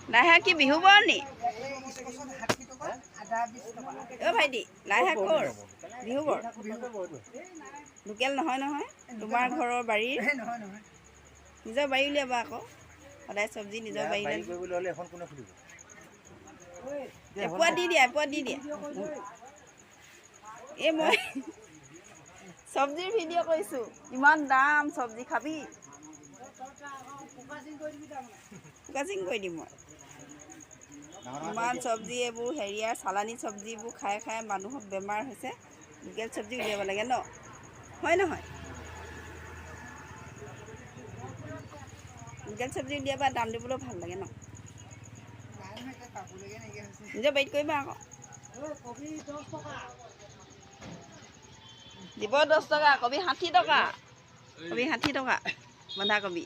লাই শাক কি বিহু বৰণি অ' ভাইটি লাই শাক ক'ৰ বিহু বৰ লোকেল নহয় নহয় তোমাৰ ঘৰৰ বাৰীৰ নিজৰ বাৰী উলিয়াবা আকৌ সদায় চব্জি নিজৰ বাৰীলৈ এপোৱা দি দিয়া এই মই চব্জিৰ ভিডিঅ' কৰিছোঁ ইমান দাম চব্জি খাবি ফুকাচিং কৰি দিম মই ইমান চব্জি এইবোৰ হেৰিয়াৰ চালানী চব্জিবোৰ খাই খাই মানুহৰ বেমাৰ হৈছে লোকেল চব্জি উলিয়াব লাগে ন হয় নহয় লোকেল চব্জি উলিয়াবা দাম দিবলৈও ভাল লাগে ন নিজৰ বাৰীত কৰিবা আকৌ দিব 10 টকা কবি 60 টকা কবি 60 টকা বন্ধাকবি